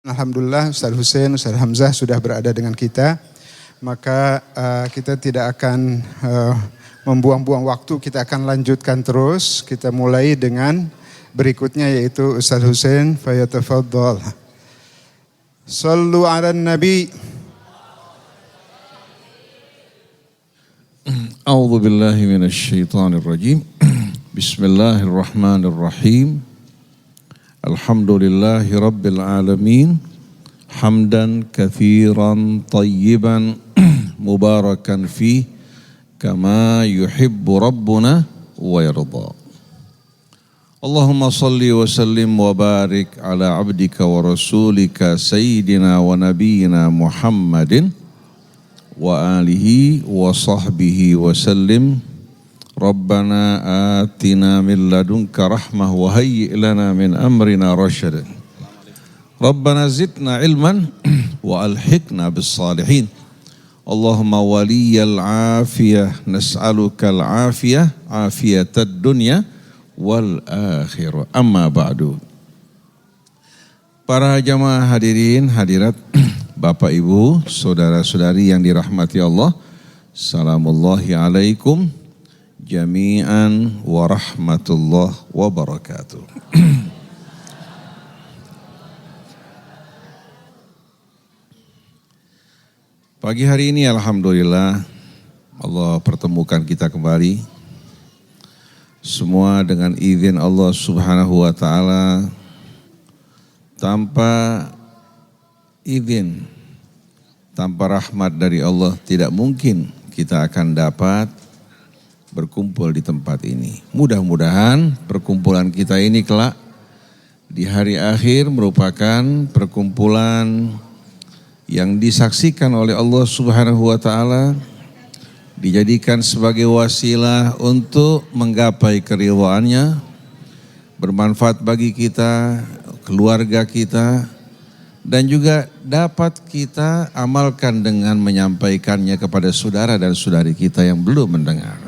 Alhamdulillah Ustaz Hussein, Ustaz Hamzah sudah berada dengan kita. Maka kita tidak akan membuang-buang waktu, kita akan lanjutkan terus. Kita mulai dengan berikutnya yaitu Ustaz Hussein, fayatafaddal. Sallu ala nabi. A'udzu billahi minasy syaithanir rajim. Bismillahirrahmanirrahim. Alhamdulillahi rabbil alamin. Hamdan katsiran tayyiban mubarakan fi kama yuhibbu rabbuna wa yarda. Allahumma salli wa sallim wa barik ala abdika wa rasulika sayyidina wa nabiyyina Muhammadin wa alihi wa sahbihi wa sallim. Rabbana atina min ladunka rahmah wa hayyi' lana min amrina rasyada. Rabbana zidna ilman wa alhiqna bis salihin. Allahumma waliyal afiyah nas'aluka al afiyah afiyatad dunya wal akhirah. Amma ba'du. Para jamaah hadirin hadirat, Bapak Ibu, saudara-saudari yang dirahmati Allah, salamullahi alaikum jami'an wa rahmatullah wa barakatuh. Pagi hari ini alhamdulillah Allah pertemukan kita kembali. Semua dengan izin Allah Subhanahu wa taala. Tanpa izin, tanpa rahmat dari Allah tidak mungkin kita akan dapat berkumpul di tempat ini. Mudah-mudahan perkumpulan kita ini kelak di hari akhir merupakan perkumpulan yang disaksikan oleh Allah Subhanahu wa taala, dijadikan sebagai wasilah untuk menggapai keridhaannya, bermanfaat bagi kita, keluarga kita, dan juga dapat kita amalkan dengan menyampaikannya kepada saudara dan saudari kita yang belum mendengar.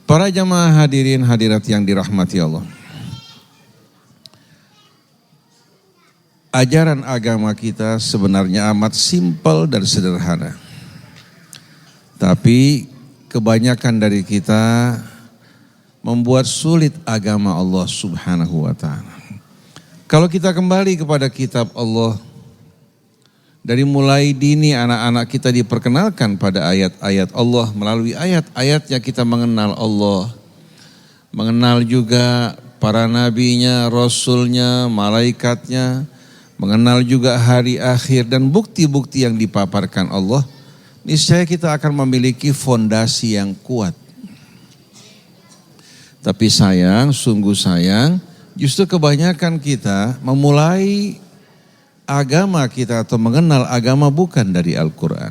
Para jamaah hadirin hadirat yang dirahmati Allah. Ajaran agama kita sebenarnya amat simpel dan sederhana. Tapi kebanyakan dari kita membuat sulit agama Allah Subhanahu wa taala. Kalau kita kembali kepada kitab Allah, dari mulai dini anak-anak kita diperkenalkan pada ayat-ayat Allah, melalui ayat-ayatnya kita mengenal Allah, mengenal juga para nabinya, rasulnya, malaikatnya, mengenal juga hari akhir dan bukti-bukti yang dipaparkan Allah, niscaya kita akan memiliki fondasi yang kuat. Tapi sayang, sungguh sayang, justru kebanyakan kita memulai agama kita atau mengenal agama bukan dari Al-Quran.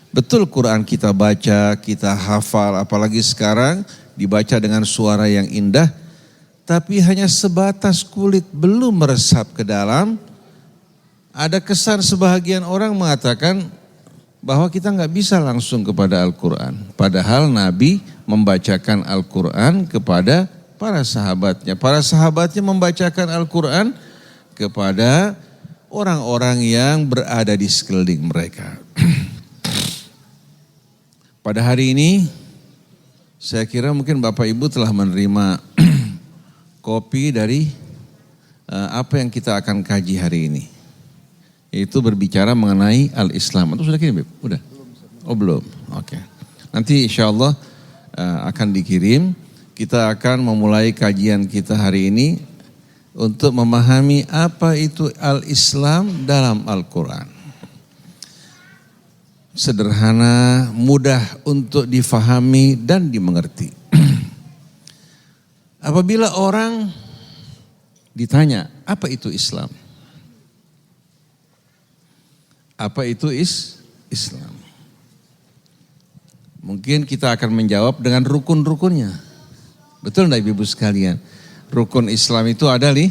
Betul Quran kita baca, kita hafal, apalagi sekarang dibaca dengan suara yang indah, tapi hanya sebatas kulit, belum meresap ke dalam. Ada kesan sebahagian orang mengatakan bahwa kita nggak bisa langsung kepada Al-Quran. Padahal Nabi membacakan Al-Quran kepada para sahabatnya. Para sahabatnya membacakan Al-Quran kepada orang-orang yang berada di sekeliling mereka. Pada hari ini, saya kira mungkin Bapak Ibu telah menerima kopi dari apa yang kita akan kaji hari ini. Yaitu berbicara mengenai Al-Islam. Atau sudah kirim, Beb? Udah? Oh belum? Oke. Nanti insya Allah akan dikirim. Kita akan memulai kajian kita hari ini untuk memahami apa itu Al-Islam dalam Al-Quran. Sederhana, mudah untuk difahami dan dimengerti. Apabila orang ditanya, apa itu Islam? Apa itu Islam? Mungkin kita akan menjawab dengan rukun-rukunnya. Betul enggak Ibu sekalian? Rukun Islam itu ada nih.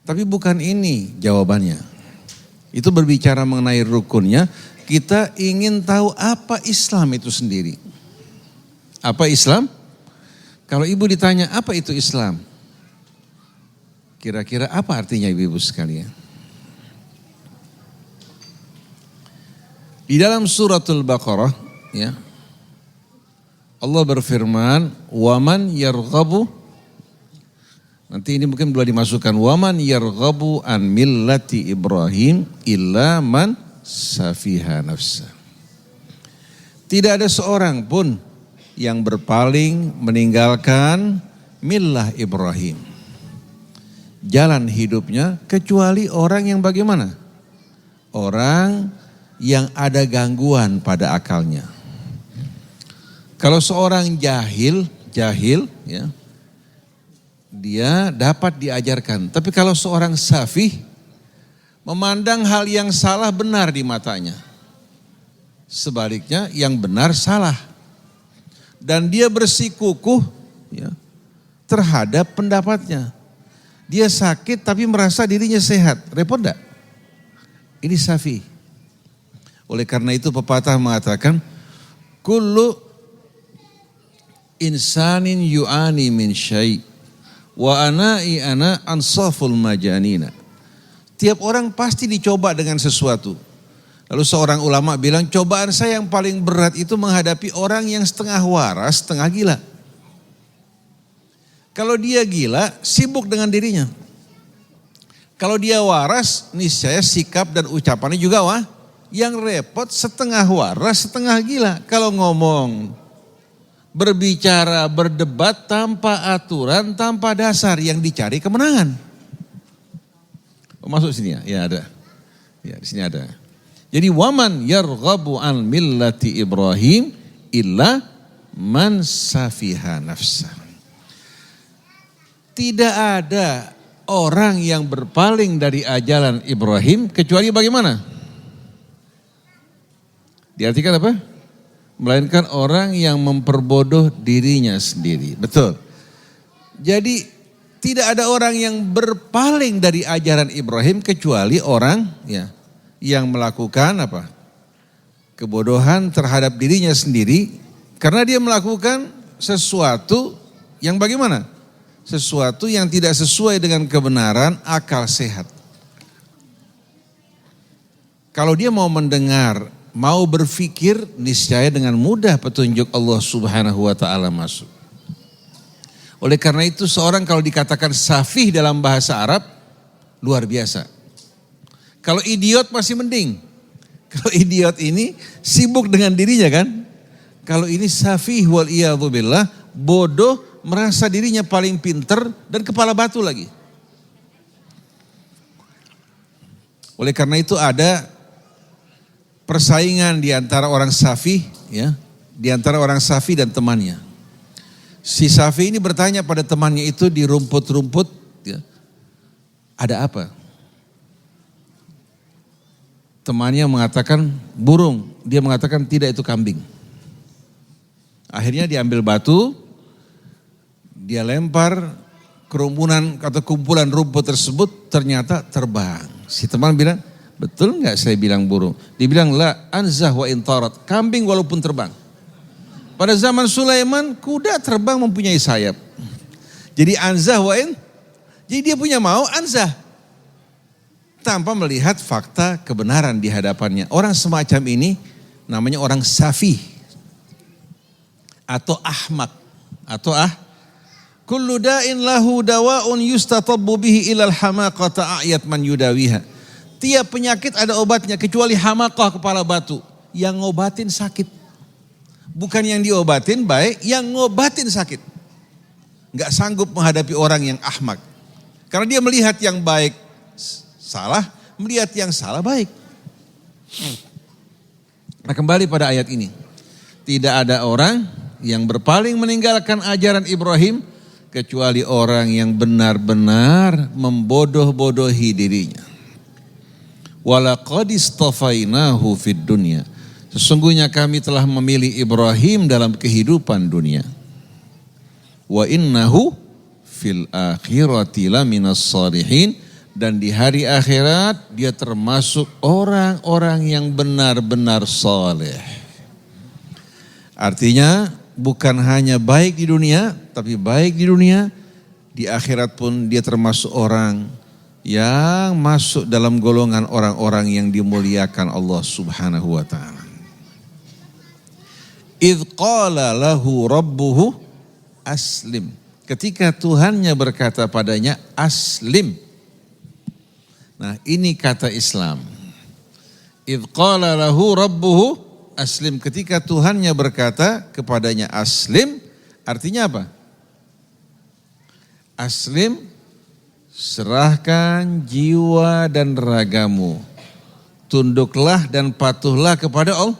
Tapi bukan ini jawabannya. Itu berbicara mengenai rukunnya, kita ingin tahu apa Islam itu sendiri. Apa Islam? Kalau Ibu ditanya apa itu Islam? Kira-kira apa artinya ibu-ibu sekalian? Di dalam suratul Baqarah, ya, Allah berfirman, "Waman yarghabu," nanti ini mungkin boleh dimasukkan, "Waman yarghabu an millati Ibrahim illa man safiha nafsa." Tidak ada seorang pun yang berpaling meninggalkan millah Ibrahim, jalan hidupnya, kecuali orang yang bagaimana? Orang yang ada gangguan pada akalnya. Kalau seorang jahil ya, dia dapat diajarkan. Tapi kalau seorang safih, memandang hal yang salah benar di matanya. Sebaliknya yang benar salah. Dan dia bersikukuh ya, terhadap pendapatnya. Dia sakit tapi merasa dirinya sehat. Repot enggak? Ini safih. Oleh karena itu pepatah mengatakan, kullu insanin yu'ani min syai' wa ana ansaful majanina. Tiap orang pasti dicoba dengan sesuatu. Lalu seorang ulama bilang, cobaan saya yang paling berat itu menghadapi orang yang setengah waras, setengah gila. Kalau dia gila, sibuk dengan dirinya. Kalau dia waras, niscaya sikap dan ucapannya juga yang repot, setengah waras, setengah gila. Kalau ngomong, berbicara, berdebat tanpa aturan, tanpa dasar, yang dicari kemenangan. Oh, masuk sini ya? Ya ada. Ya di sini ada. Jadi waman yarghabu an millati Ibrahim illa man safiha nafsa. Tidak ada orang yang berpaling dari ajaran Ibrahim kecuali bagaimana? Diartikan apa? Melainkan orang yang memperbodoh dirinya sendiri. Betul. Jadi tidak ada orang yang berpaling dari ajaran Ibrahim kecuali orang ya yang melakukan apa? Kebodohan terhadap dirinya sendiri karena dia melakukan sesuatu yang bagaimana? Sesuatu yang tidak sesuai dengan kebenaran akal sehat. Kalau dia mau mendengar, mau berfikir, niscaya dengan mudah petunjuk Allah Subhanahu wa taala masuk. Oleh karena itu seorang kalau dikatakan safih dalam bahasa Arab, luar biasa. Kalau idiot masih mending. Kalau idiot ini sibuk dengan dirinya kan. Kalau ini safih wal iyadzu billah, bodoh, merasa dirinya paling pinter dan kepala batu lagi. Oleh karena itu ada persaingan di antara orang safih ya, di antara orang safih dan temannya. Si safih ini bertanya pada temannya itu di rumput-rumput ya, ada apa? Temannya mengatakan burung, dia mengatakan tidak, itu kambing. Akhirnya diambil batu, dia lempar kerumunan atau kumpulan rumput tersebut, ternyata terbang. Si teman bilang, betul enggak saya bilang burung? Dibilang la anzah wa intarat, kambing walaupun terbang. Pada zaman Sulaiman kuda terbang mempunyai sayap. Jadi anzah wa in, jadi dia punya mau anzah. Tanpa melihat fakta kebenaran di hadapannya. Orang semacam ini namanya orang safih. Atau ahmak. Atau kullu da'in lahu dawa'un yustatabbu bihi ilal hamaqata ayat man yudawiha. Tiap penyakit ada obatnya kecuali hamaqah, kepala batu. Yang ngobatin sakit. Bukan yang diobatin baik, yang ngobatin sakit. Gak sanggup menghadapi orang yang ahmak. Karena dia melihat yang baik salah, melihat yang salah baik. Nah kembali pada ayat ini. Tidak ada orang yang berpaling meninggalkan ajaran Ibrahim kecuali orang yang benar-benar membodoh-bodohi dirinya. Walaqad istafainahu fid dunya. Sesungguhnya kami telah memilih Ibrahim dalam kehidupan dunia. Wa innahu fil akhirati laminas shalihin, dan di hari akhirat dia termasuk orang-orang yang benar-benar saleh. Artinya bukan hanya baik di dunia, tapi baik di dunia di akhirat pun dia termasuk orang yang masuk dalam golongan orang-orang yang dimuliakan Allah Subhanahu wa taala. Idz qala lahu rabbuhu aslim. Ketika Tuhannya berkata padanya aslim. Nah, ini kata Islam. Idz qala lahu rabbuhu aslim. Ketika Tuhannya berkata kepadanya aslim, artinya apa? Aslim, serahkan jiwa dan ragamu. Tunduklah dan patuhlah kepada Allah.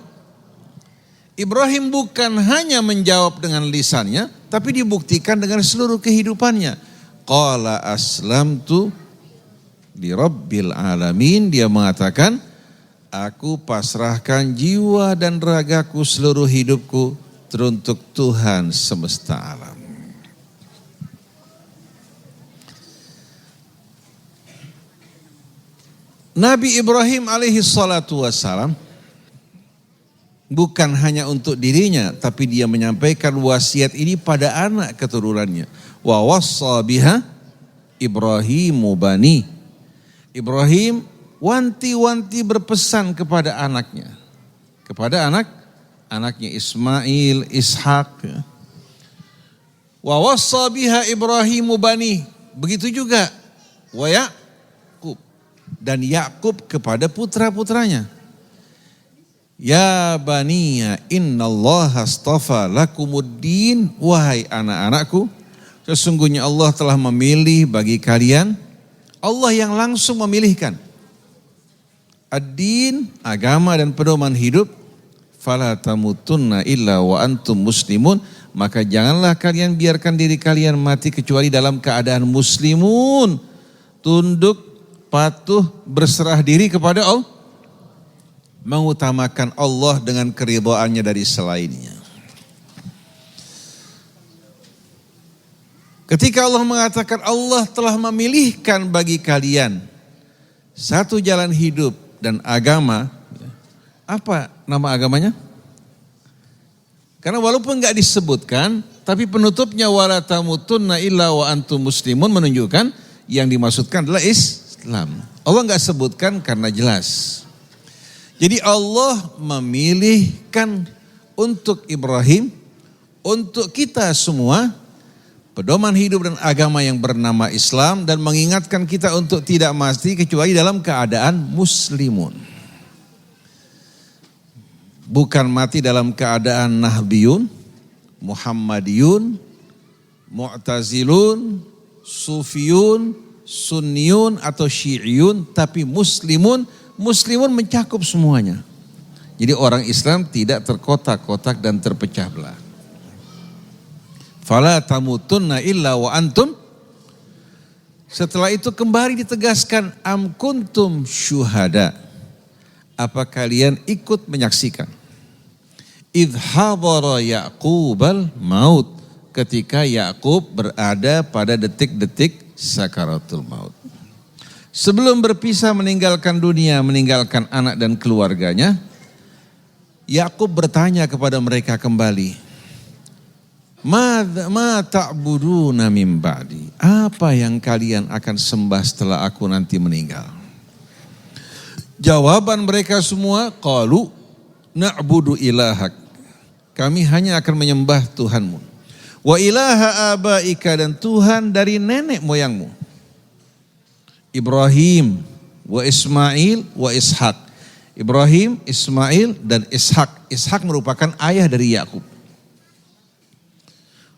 Ibrahim bukan hanya menjawab dengan lisannya, tapi dibuktikan dengan seluruh kehidupannya. Qala aslamtu li rabbil alamin. Dia mengatakan, aku pasrahkan jiwa dan ragaku, seluruh hidupku teruntuk Tuhan semesta alam. Nabi Ibrahim alaihi salatu wassalam bukan hanya untuk dirinya, tapi dia menyampaikan wasiat ini pada anak keturunannya. Wa wassa biha Ibrahimu bani. Ibrahim wanti-wanti berpesan kepada anaknya. Kepada anaknya Ismail, Ishak. Wa wassa biha Ibrahimu bani. Begitu juga wa Ya'qub. Dan Yakub kepada putra-putranya. Ya baniya innallaha astafa lakumuddin. Wahai anak-anakku, sesungguhnya Allah telah memilih bagi kalian. Allah yang langsung memilihkan. Ad-din, agama dan pedoman hidup. Fala tamutunna illa wa antum muslimun. Maka janganlah kalian biarkan diri kalian mati kecuali dalam keadaan muslimun. Tunduk, patuh, berserah diri kepada Allah. Mengutamakan Allah dengan keridhaannya dari selainnya. Ketika Allah mengatakan Allah telah memilihkan bagi kalian satu jalan hidup dan agama. Apa nama agamanya? Karena walaupun enggak disebutkan, tapi penutupnya wala tamutunna illa wa antum muslimun menunjukkan yang dimaksudkan adalah Islam. Allah enggak sebutkan karena jelas. Jadi Allah memilihkan untuk Ibrahim, untuk kita semua, pedoman hidup dan agama yang bernama Islam dan mengingatkan kita untuk tidak mati kecuali dalam keadaan muslimun. Bukan mati dalam keadaan Nahbiyun, Muhammadiyun, Mu'tazilun, Sufiyun, Sunniyun atau Syi'iyun, tapi muslimun. Muslimun mencakup semuanya. Jadi orang Islam tidak terkotak-kotak dan terpecah belah. Fala tamutunna illa wa antum. Setelah itu kembali ditegaskan am kuntum syuhada. Apa kalian ikut menyaksikan? Idh hadara Ya'qubal maut. Ketika Yakub berada pada detik-detik sakaratul maut. Sebelum berpisah meninggalkan dunia, meninggalkan anak dan keluarganya, Yakub bertanya kepada mereka kembali, Ma ta'buduna min ba'di? Apa yang kalian akan sembah setelah aku nanti meninggal? Jawaban mereka semua, qalu na'budu ilahak. Kami hanya akan menyembah Tuhanmu. Wa ilaha abaika, dan Tuhan dari nenek moyangmu. Ibrahim wa Ismail wa Ishak. Ibrahim, Ismail dan Ishak. Ishak merupakan ayah dari Yakub.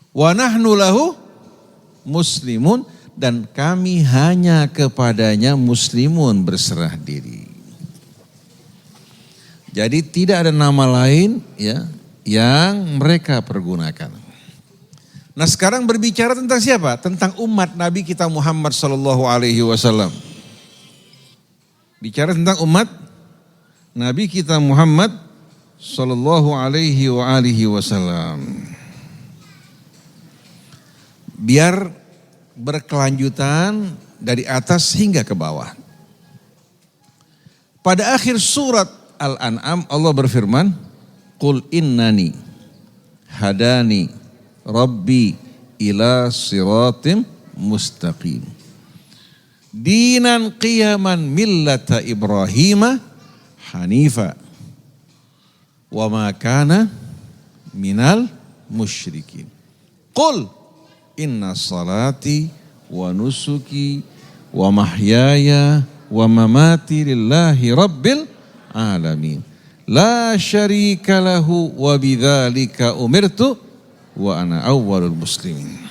Wa nahnu lahu muslimun, dan kami hanya kepadanya muslimun, berserah diri. Jadi tidak ada nama lain ya yang mereka pergunakan. Nah sekarang berbicara tentang siapa? Tentang umat Nabi kita Muhammad sallallahu alaihi wasallam. Bicara tentang umat Nabi kita Muhammad sallallahu alaihi wasallam. Biar berkelanjutan dari atas hingga ke bawah. Pada akhir surat Al-An'am Allah berfirman, Qul innani hadani Rabbi ila siratim mustaqim. Dinan qiyaman millata Ibrahim hanifa wa ma kana minal musyrikin. Qul inna salati wa nusuki wa mahyaya wa mamati lillahi rabbil alamin. La syarika lahu wa bidzalika umirtu wa ana awwalul muslimin.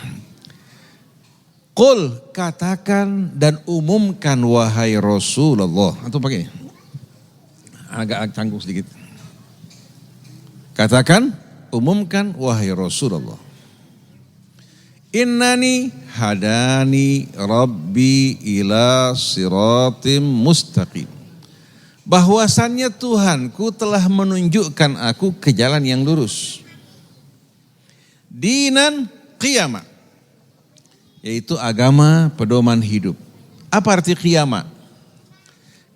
Qul, katakan dan umumkan wahai Rasulullah. Antum pakai agak canggung sedikit. Katakan, umumkan wahai Rasulullah. Innani hadani rabbi ila siratim mustaqim. Bahwasannya Tuhanku telah menunjukkan aku ke jalan yang lurus. Dinan qiyamah, yaitu agama pedoman hidup. Apa arti qiyamah?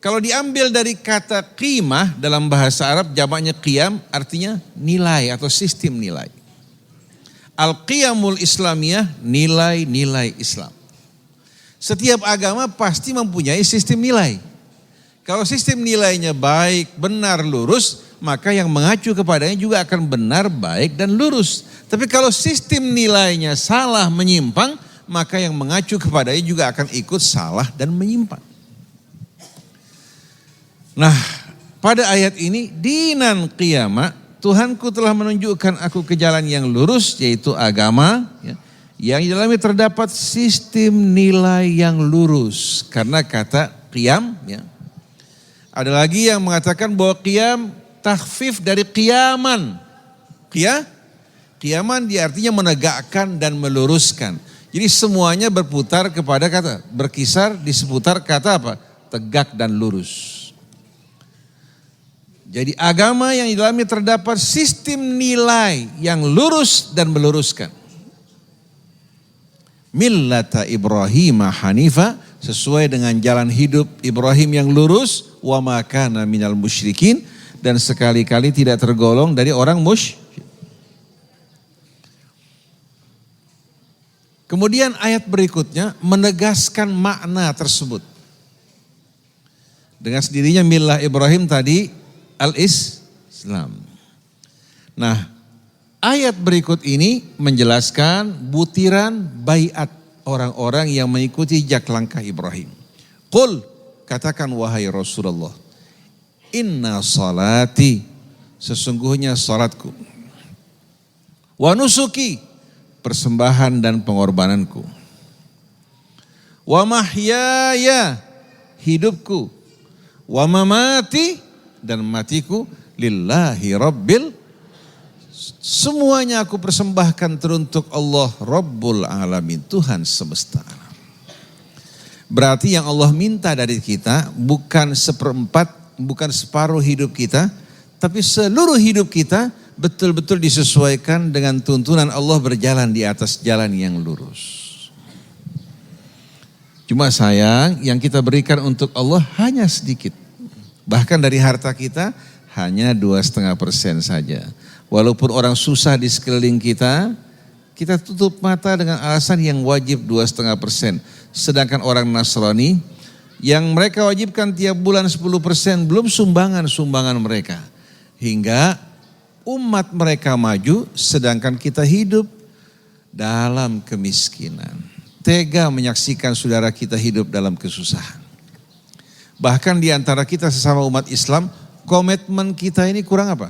Kalau diambil dari kata qimah dalam bahasa Arab, jamaknya qiyam, artinya nilai atau sistem nilai. Al-qiyamul islamiyah, nilai-nilai Islam. Setiap agama pasti mempunyai sistem nilai. Kalau sistem nilainya baik, benar, lurus, maka yang mengacu kepadanya juga akan benar, baik, dan lurus. Tapi kalau sistem nilainya salah, menyimpang, maka yang mengacu kepadanya juga akan ikut salah dan menyimpang. Nah, pada ayat ini, dinan qiyamah, Tuhanku telah menunjukkan aku ke jalan yang lurus, yaitu agama, yang di dalamnya terdapat sistem nilai yang lurus. Karena kata qiyam, ada lagi yang mengatakan bahwa qiyam takhfif dari qiyaman. Qiyaman artinya menegakkan dan meluruskan. Jadi semuanya berputar kepada kata, berkisar di seputar kata apa? Tegak dan lurus. Jadi agama yang di dalamnya terdapat sistem nilai yang lurus dan meluruskan. Millata Ibrahim hanifa, sesuai dengan jalan hidup Ibrahim yang lurus, wa ma kana minal musyrikin, dan sekali-kali tidak tergolong dari orang musyrik. Kemudian ayat berikutnya menegaskan makna tersebut. Dengan sendirinya millah Ibrahim tadi al-Islam. Nah, ayat berikut ini menjelaskan butiran baiat orang-orang yang mengikuti jejak langkah Ibrahim. Qul, katakan wahai Rasulullah, inna salati, sesungguhnya salatku, wa nusuki, persembahan dan pengorbananku, wa mahyaya, hidupku, wa mamati, dan matiku, lillahi rabbil, semuanya aku persembahkan teruntuk Allah Rabbul Alamin, Tuhan semesta alam. Berarti yang Allah minta dari kita bukan seperempat, bukan separuh hidup kita, tapi seluruh hidup kita betul-betul disesuaikan dengan tuntunan Allah, berjalan di atas jalan yang lurus. Cuma sayang yang kita berikan untuk Allah hanya sedikit. Bahkan dari harta kita hanya 2,5% saja. Walaupun orang susah di sekeliling kita, kita tutup mata dengan alasan yang wajib 2,5%. Sedangkan orang Nasrani yang mereka wajibkan tiap bulan 10%, belum sumbangan mereka. Hingga umat mereka maju, sedangkan kita hidup dalam kemiskinan. Tega menyaksikan saudara kita hidup dalam kesusahan. Bahkan di antara kita sesama umat Islam, komitmen kita ini kurang apa?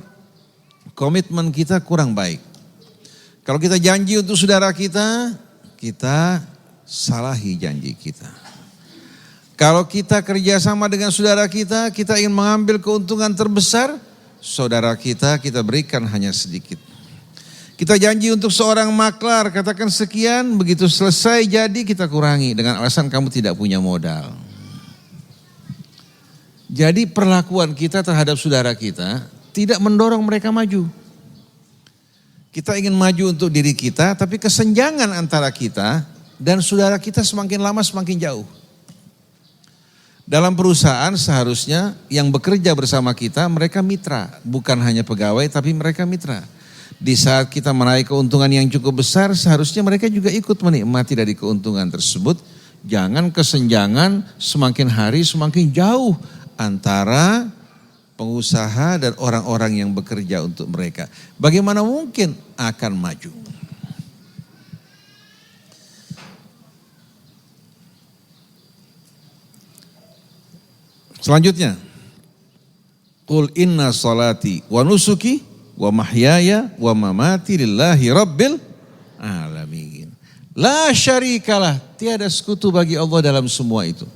Komitmen kita kurang baik. Kalau kita janji untuk saudara kita, kita salahi janji kita. Kalau kita kerjasama dengan saudara kita ingin mengambil keuntungan terbesar, saudara kita berikan hanya sedikit. Kita janji untuk seorang maklar, katakan sekian, begitu selesai jadi kita kurangi dengan alasan kamu tidak punya modal. Jadi perlakuan kita terhadap saudara kita tidak mendorong mereka maju. Kita ingin maju untuk diri kita, tapi kesenjangan antara kita dan saudara kita semakin lama semakin jauh. Dalam perusahaan seharusnya yang bekerja bersama kita, mereka mitra. Bukan hanya pegawai, tapi mereka mitra. Di saat kita meraih keuntungan yang cukup besar, seharusnya mereka juga ikut menikmati dari keuntungan tersebut. Jangan kesenjangan semakin hari semakin jauh antara pengusaha dan orang-orang yang bekerja untuk mereka. Bagaimana mungkin akan maju? Selanjutnya, qul inna salati wa nusuki wa mahyaya wa mamati lillahi rabbil alamin. La syarikalah, tiada sekutu bagi Allah dalam semua itu.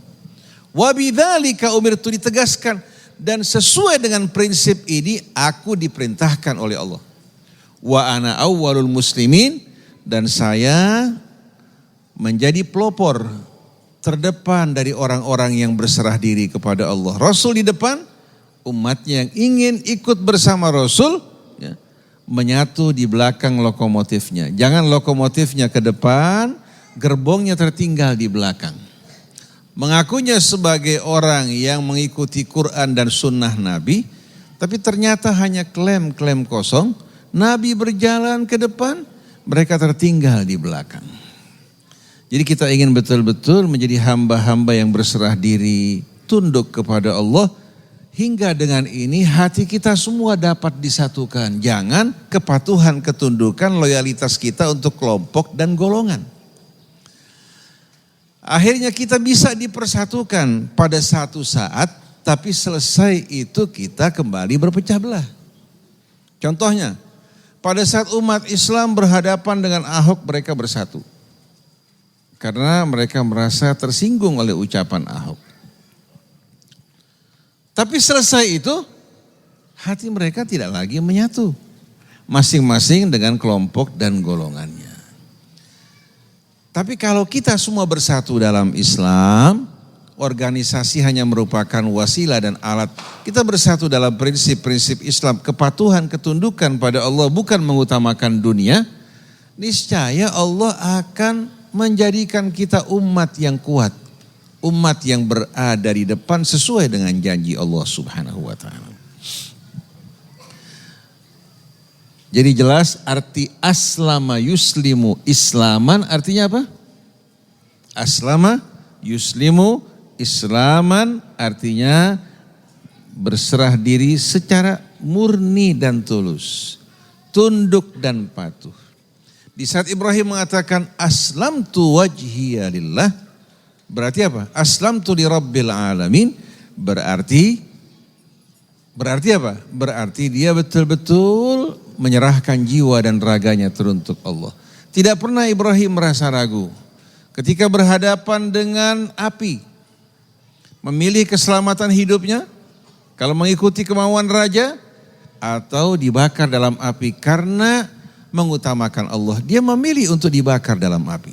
Wa bidzalika umirtu, ditegaskan, dan sesuai dengan prinsip ini aku diperintahkan oleh Allah. Wa ana awwalul muslimin, dan saya menjadi pelopor terdepan dari orang-orang yang berserah diri kepada Allah. Rasul di depan, umatnya yang ingin ikut bersama Rasul ya, menyatu di belakang lokomotifnya. Jangan lokomotifnya ke depan, gerbongnya tertinggal di belakang. Mengakunya sebagai orang yang mengikuti Quran dan sunnah Nabi, tapi ternyata hanya klaim-klaim kosong. Nabi berjalan ke depan, mereka tertinggal di belakang. Jadi kita ingin betul-betul menjadi hamba-hamba yang berserah diri, tunduk kepada Allah. Hingga dengan ini hati kita semua dapat disatukan. Jangan kepatuhan, ketundukan, loyalitas kita untuk kelompok dan golongan. Akhirnya kita bisa dipersatukan pada satu saat, tapi selesai itu kita kembali berpecah belah. Contohnya, pada saat umat Islam berhadapan dengan Ahok, mereka bersatu. Karena mereka merasa tersinggung oleh ucapan Ahok. Tapi selesai itu, hati mereka tidak lagi menyatu. Masing-masing dengan kelompok dan golongannya. Tapi kalau kita semua bersatu dalam Islam, organisasi hanya merupakan wasilah dan alat. Kita bersatu dalam prinsip-prinsip Islam, kepatuhan, ketundukan pada Allah, bukan mengutamakan dunia. Niscaya Allah akan menjadikan kita umat yang kuat, umat yang berada di depan sesuai dengan janji Allah Subhanahu wa taala. Jadi jelas arti aslama yuslimu islaman artinya apa? Aslama yuslimu islaman artinya berserah diri secara murni dan tulus, tunduk dan patuh. Di saat Ibrahim mengatakan aslamtu wajhiya lillah, berarti apa? Aslamtu li rabbil alamin, berarti apa? Berarti dia betul-betul menyerahkan jiwa dan raganya teruntuk Allah. Tidak pernah Ibrahim merasa ragu. Ketika berhadapan dengan api, memilih keselamatan hidupnya, kalau mengikuti kemauan raja, atau dibakar dalam api karena mengutamakan Allah. Dia memilih untuk dibakar dalam api.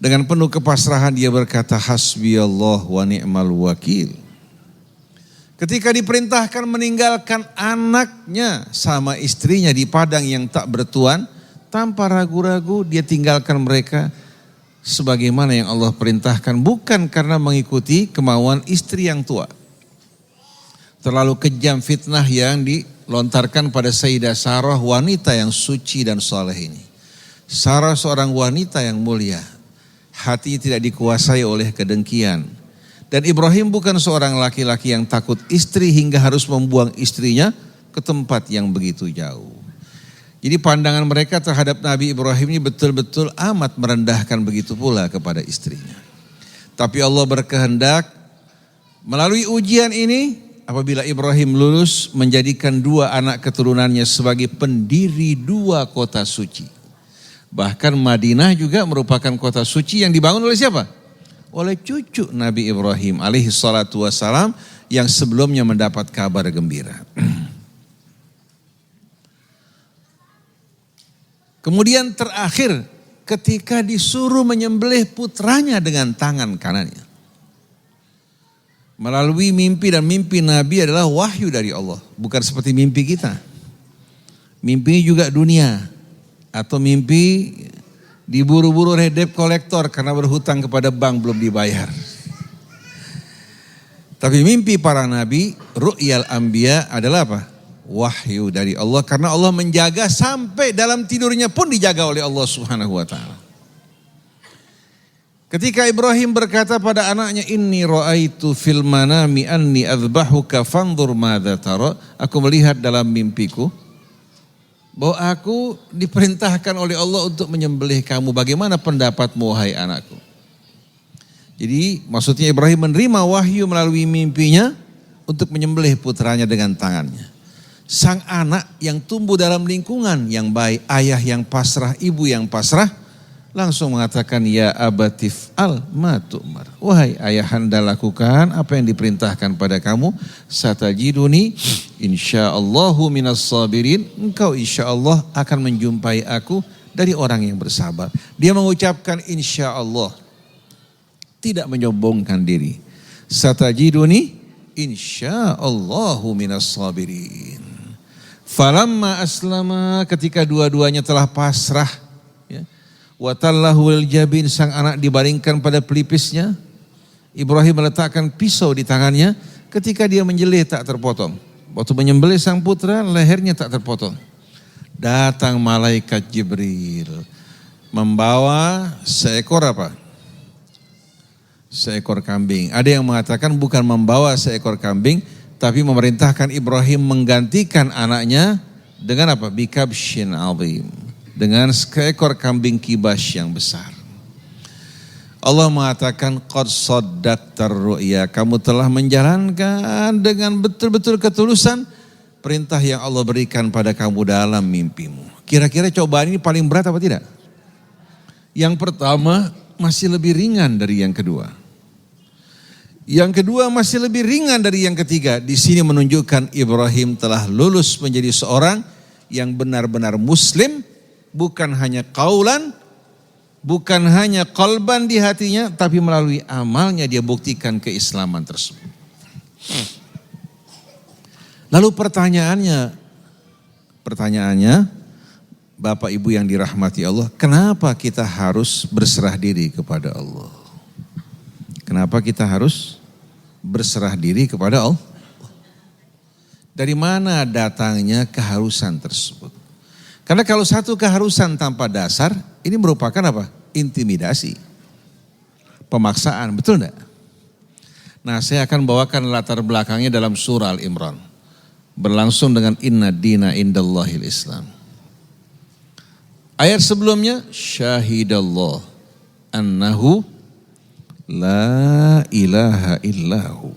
Dengan penuh kepasrahan dia berkata, hasbiyallah wa ni'mal wakil. Ketika diperintahkan meninggalkan anaknya sama istrinya di padang yang tak bertuan, tanpa ragu-ragu dia tinggalkan mereka sebagaimana yang Allah perintahkan, bukan karena mengikuti kemauan istri yang tua. Terlalu kejam fitnah yang dilontarkan pada Sayyidah Sarah, wanita yang suci dan saleh ini. Sarah seorang wanita yang mulia, hati tidak dikuasai oleh kedengkian. Dan Ibrahim bukan seorang laki-laki yang takut istri hingga harus membuang istrinya ke tempat yang begitu jauh. Jadi pandangan mereka terhadap Nabi Ibrahim ini betul-betul amat merendahkan, begitu pula kepada istrinya. Tapi Allah berkehendak melalui ujian ini, apabila Ibrahim lulus, menjadikan dua anak keturunannya sebagai pendiri dua kota suci. Bahkan Madinah juga merupakan kota suci yang dibangun oleh siapa? Oleh cucu Nabi Ibrahim alaihi salatu wassalam yang sebelumnya mendapat kabar gembira. Kemudian terakhir ketika disuruh menyembelih putranya dengan tangan kanannya. Melalui mimpi, dan mimpi Nabi adalah wahyu dari Allah. Bukan seperti mimpi kita. Mimpi juga dunia. Atau mimpi diburu-buru oleh debt collector karena berhutang kepada bank belum dibayar. Tapi mimpi para nabi, ru'yal anbiya adalah apa? wahyu dari Allah karena Allah menjaga sampai dalam tidurnya pun dijaga oleh Allah Subhanahu wa taala. Ketika Ibrahim berkata pada anaknya, inni ra'aitu fil manami anni adzbahuka fanzur madza tara, aku melihat dalam mimpiku bahwa aku diperintahkan oleh Allah untuk menyembelih kamu, bagaimana pendapatmu wahai anakku? Jadi maksudnya Ibrahim menerima wahyu melalui mimpinya untuk menyembelih putranya dengan tangannya. Sang anak yang tumbuh dalam lingkungan yang baik, ayah yang pasrah, ibu yang pasrah, langsung mengatakan, ya abatif al ma tu'mar. Wahai ayahanda, lakukan apa yang diperintahkan pada kamu. Satajiduni insyaallahu minas sabirin. Engkau insyaallah akan menjumpai aku dari orang yang bersabar. Dia mengucapkan insyaallah, tidak menyombongkan diri. Satajiduni insyaallahu minas sabirin. Falamma aslama, ketika dua-duanya telah pasrah, ya, watallahu lil jabin, sang anak dibaringkan pada pelipisnya. Ibrahim meletakkan pisau di tangannya, ketika dia menyembelih tak terpotong. Waktu menyembelih sang putra, lehernya tak terpotong. Datang malaikat Jibril membawa seekor apa? Seekor kambing. Ada yang mengatakan bukan membawa seekor kambing, tapi memerintahkan Ibrahim menggantikan anaknya dengan apa? Bikabshin azim, dengan seekor kambing kibas yang besar. Allah mengatakan qad saddaqtar ru'ya, kamu telah menjalankan dengan betul-betul ketulusan perintah yang Allah berikan pada kamu dalam mimpimu. Kira-kira cobaan ini paling berat apa tidak? Yang pertama masih lebih ringan dari yang kedua. Yang kedua masih lebih ringan dari yang ketiga. Di sini menunjukkan Ibrahim telah lulus menjadi seorang yang benar-benar muslim, bukan hanya qaulan, bukan hanya qalban di hatinya, tapi melalui amalnya dia buktikan keislaman tersebut. Lalu pertanyaannya, Bapak Ibu yang dirahmati Allah, kenapa kita harus berserah diri kepada Allah? Kenapa kita harus berserah diri kepada Allah? Dari mana datangnya keharusan tersebut? Karena kalau satu keharusan tanpa dasar, ini merupakan apa? Intimidasi, pemaksaan, betul enggak? Nah, saya akan bawakan latar belakangnya dalam surah Al-Imran. Berlangsung dengan inna dina indallahil Islam. Ayat sebelumnya, syahidallah annahu la ilaha illahu.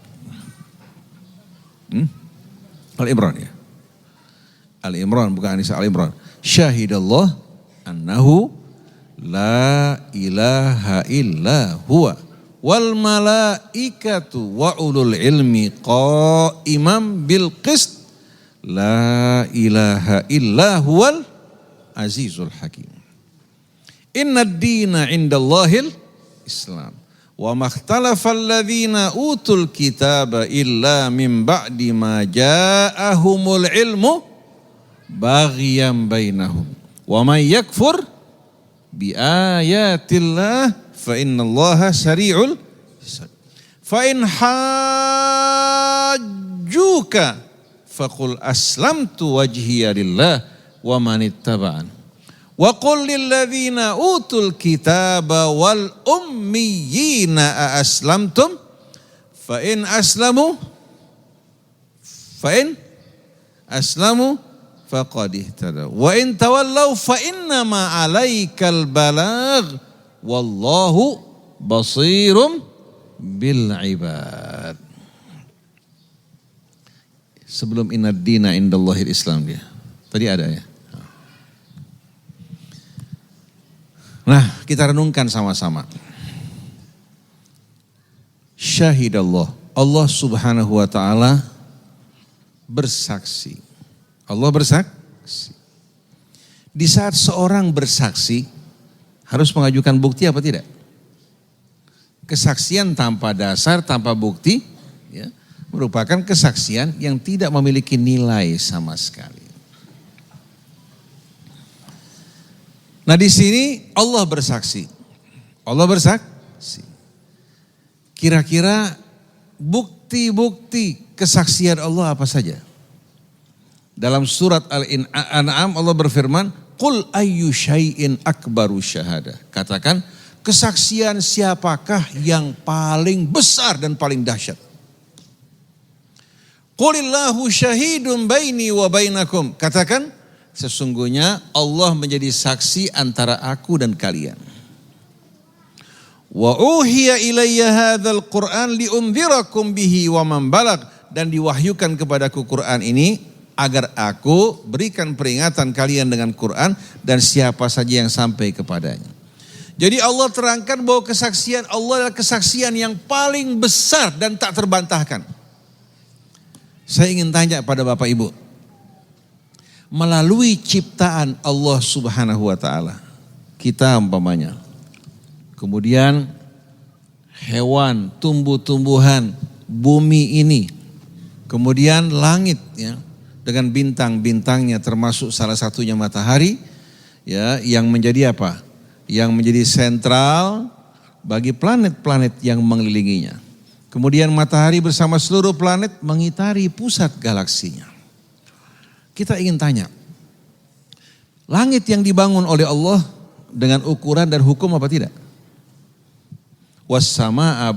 Al-Imran ya. Al-Imran bukan Anisa, Al-Imran. Syahidallah annahu la ilaha illa huwa wal malaikatu wa ulul ilmi qaiman bil qist la ilaha illa huwal azizul hakim. Inna ad-dina indallahil Islam. Wa makhtalafal ladzina utul kitaba illa min ba'di ma ja'ahumul ilmu baghyan bainahum. Wa may yakfur bi ayatillah fa innallaha sari'ul hisab. Fa in hajjuka faqul aslamtu wajhiya lillah wa man ittaba'an. Wa qul lil ladzina utul kitaba wal ummiyina aslamtum fa in aslamu faqad ihtadaw wa in tawallaw fa inna ma 'alaikal balagh wallahu basirum bil ibad. Sebelum inna dina indallahil Islam dia. Tadi ada ya. Nah, kita renungkan sama-sama. Syahidallah, Allah Subhanahu wa taala bersaksi. Allah bersaksi. Di saat seorang bersaksi harus mengajukan bukti apa tidak? Kesaksian tanpa dasar, tanpa bukti, ya, merupakan kesaksian yang tidak memiliki nilai sama sekali. Nah, di sini Allah bersaksi. Allah bersaksi. Kira-kira bukti-bukti kesaksian Allah apa saja? Dalam surat Al-An'am Allah berfirman, "Qul ayyu syai'in akbaru syahadah." Katakan, kesaksian siapakah yang paling besar dan paling dahsyat? Qulillahu syahidun baini wa bainakum. Katakan, sesungguhnya Allah menjadi saksi antara aku dan kalian. Wa uhiya ilayya hadzal Qur'an liunzirakum bihi wa man balag. Dan diwahyukan kepadaku Quran ini agar aku berikan peringatan kalian dengan Quran dan siapa saja yang sampai kepadanya. Jadi Allah terangkan bahwa kesaksian Allah adalah kesaksian yang paling besar dan tak terbantahkan. Saya ingin tanya pada Bapak Ibu, melalui ciptaan Allah Subhanahu wa taala, kita umpamanya, kemudian hewan, tumbuh-tumbuhan, bumi ini, kemudian langit ya, dengan bintang-bintangnya termasuk salah satunya matahari ya, yang menjadi apa? Yang menjadi sentral bagi planet-planet yang mengelilinginya. Kemudian matahari bersama seluruh planet mengitari pusat galaksinya. Kita ingin tanya, langit yang dibangun oleh Allah dengan ukuran dan hukum apa tidak? Was-samaa'a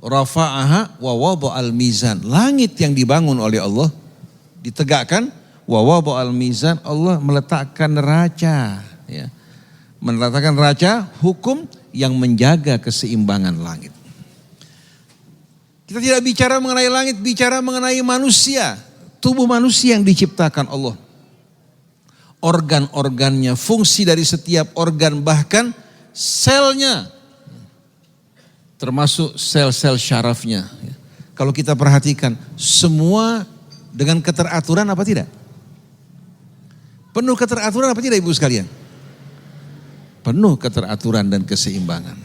rafa'aha wa wada'al mizan. Langit yang dibangun oleh Allah ditegakkan, wa wada'al mizan, Allah meletakkan neraca ya. Meletakkan neraca hukum yang menjaga keseimbangan langit. Kita tidak bicara mengenai langit, bicara mengenai manusia. Tubuh manusia yang diciptakan Allah. Organ-organnya, fungsi dari setiap organ, bahkan selnya. Termasuk sel-sel syarafnya. Kalau kita perhatikan, semua dengan keteraturan apa tidak? Penuh keteraturan apa tidak Ibu sekalian? Penuh keteraturan dan keseimbangan.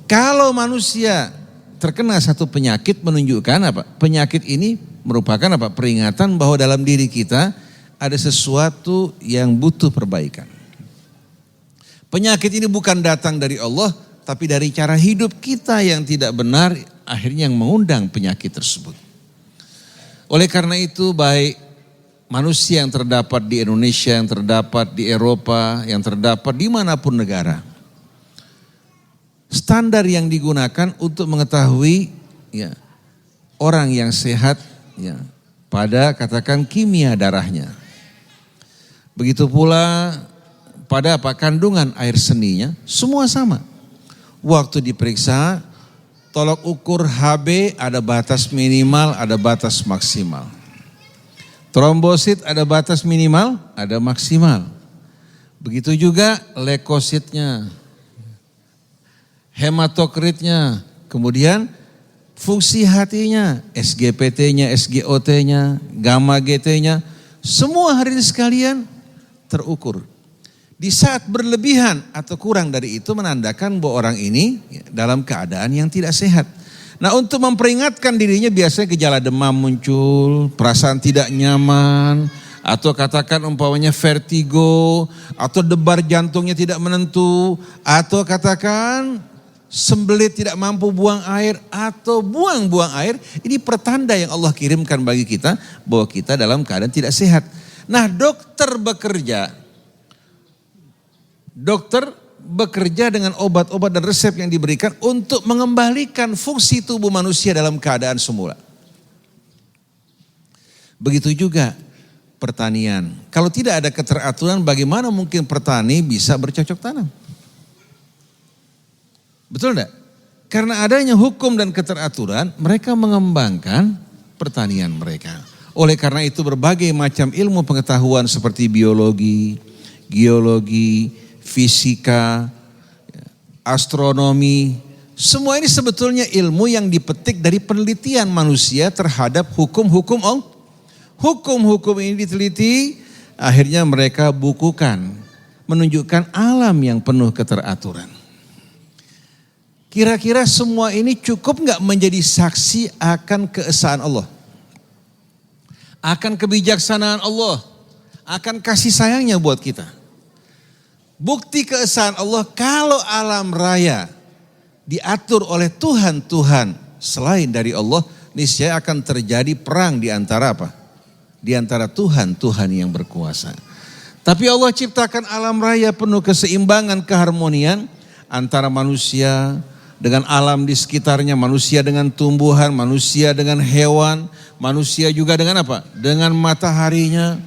Kalau manusia terkena satu penyakit menunjukkan apa? Penyakit ini merupakan apa? Peringatan bahwa dalam diri kita ada sesuatu yang butuh perbaikan. Penyakit ini bukan datang dari Allah, tapi dari cara hidup kita yang tidak benar, akhirnya yang mengundang penyakit tersebut. Oleh karena itu, baik manusia yang terdapat di Indonesia, yang terdapat di Eropa, yang terdapat dimanapun negara, standar yang digunakan untuk mengetahui ya, orang yang sehat ya, pada katakan kimia darahnya. Begitu pula pada apa kandungan air seninya, semua sama. Waktu diperiksa, tolok ukur HB ada batas minimal, ada batas maksimal. Trombosit ada batas minimal, ada maksimal. Begitu juga leukositnya, hematokritnya, kemudian fungsi hatinya, SGPT-nya, SGOT-nya, gamma GT-nya, semua hadirin sekalian terukur. Di saat berlebihan atau kurang dari itu menandakan bahwa orang ini dalam keadaan yang tidak sehat. Nah, untuk memperingatkan dirinya biasanya gejala demam muncul, perasaan tidak nyaman, atau katakan umpamanya vertigo, atau debar jantungnya tidak menentu, atau katakan sembelit tidak mampu buang air, atau buang air. Ini pertanda yang Allah kirimkan bagi kita bahwa kita dalam keadaan tidak sehat. Nah, dokter bekerja dengan obat-obat dan resep yang diberikan untuk mengembalikan fungsi tubuh manusia dalam keadaan semula. Begitu juga pertanian. Kalau tidak ada keteraturan, bagaimana mungkin petani bisa bercocok tanam? Betul enggak? Karena adanya hukum dan keteraturan, mereka mengembangkan pertanian mereka. Oleh karena itu berbagai macam ilmu pengetahuan seperti biologi, geologi, fisika, astronomi, semua ini sebetulnya ilmu yang dipetik dari penelitian manusia terhadap hukum-hukum Allah. Hukum-hukum ini diteliti, akhirnya mereka bukukan, menunjukkan alam yang penuh keteraturan. Kira-kira semua ini cukup gak menjadi saksi akan keesaan Allah? Akan kebijaksanaan Allah, akan kasih sayangnya buat kita. Bukti keesaan Allah kalau alam raya diatur oleh Tuhan-Tuhan selain dari Allah, niscaya akan terjadi perang di antara apa? di antara Tuhan-Tuhan yang berkuasa. Tapi Allah ciptakan alam raya penuh keseimbangan, keharmonian antara manusia dengan alam di sekitarnya, manusia dengan tumbuhan, manusia dengan hewan, manusia juga dengan apa? Dengan mataharinya.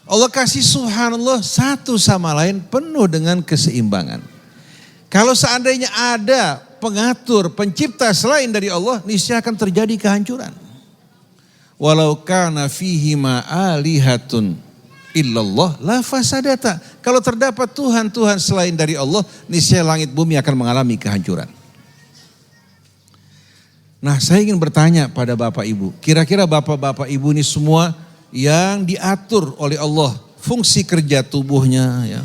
Allah kasih subhanallah satu sama lain penuh dengan keseimbangan. Kalau seandainya ada pengatur, pencipta selain dari Allah, niscaya akan terjadi kehancuran. Walau kana fihima alihatun illallah la fasadata. Kalau terdapat Tuhan-Tuhan selain dari Allah, niscaya langit bumi akan mengalami kehancuran. Nah, saya ingin bertanya pada Bapak Ibu, kira-kira Bapak-Bapak Ibu ini semua yang diatur oleh Allah, fungsi kerja tubuhnya, ya,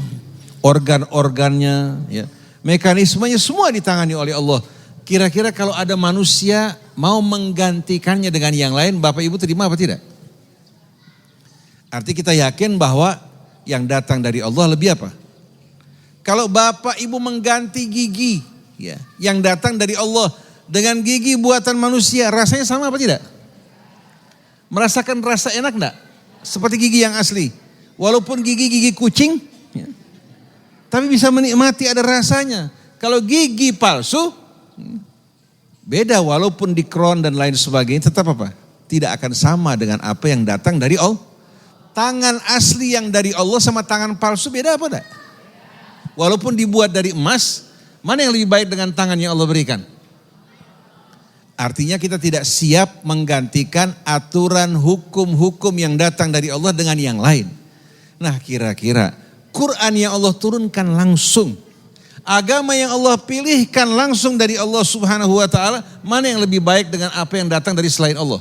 organ-organnya, ya, mekanismenya semua ditangani oleh Allah. Kira-kira kalau ada manusia mau menggantikannya dengan yang lain, Bapak Ibu terima apa tidak? Arti kita yakin bahwa yang datang dari Allah lebih apa? Kalau Bapak Ibu mengganti gigi, ya, yang datang dari Allah dengan gigi buatan manusia, rasanya sama apa tidak? Merasakan rasa enak enggak? Seperti gigi yang asli. Walaupun gigi-gigi kucing, ya, tapi bisa menikmati, ada rasanya. Kalau gigi palsu, beda walaupun dikron dan lain sebagainya, tetap apa? Tidak akan sama dengan apa yang datang dari Allah. Tangan asli yang dari Allah sama tangan palsu beda apa enggak? Walaupun dibuat dari emas, mana yang lebih baik dengan tangan yang Allah berikan? Artinya kita tidak siap menggantikan aturan hukum-hukum yang datang dari Allah dengan yang lain. Nah, kira-kira Quran yang Allah turunkan langsung, agama yang Allah pilihkan langsung dari Allah Subhanahu wa taala, mana yang lebih baik dengan apa yang datang dari selain Allah?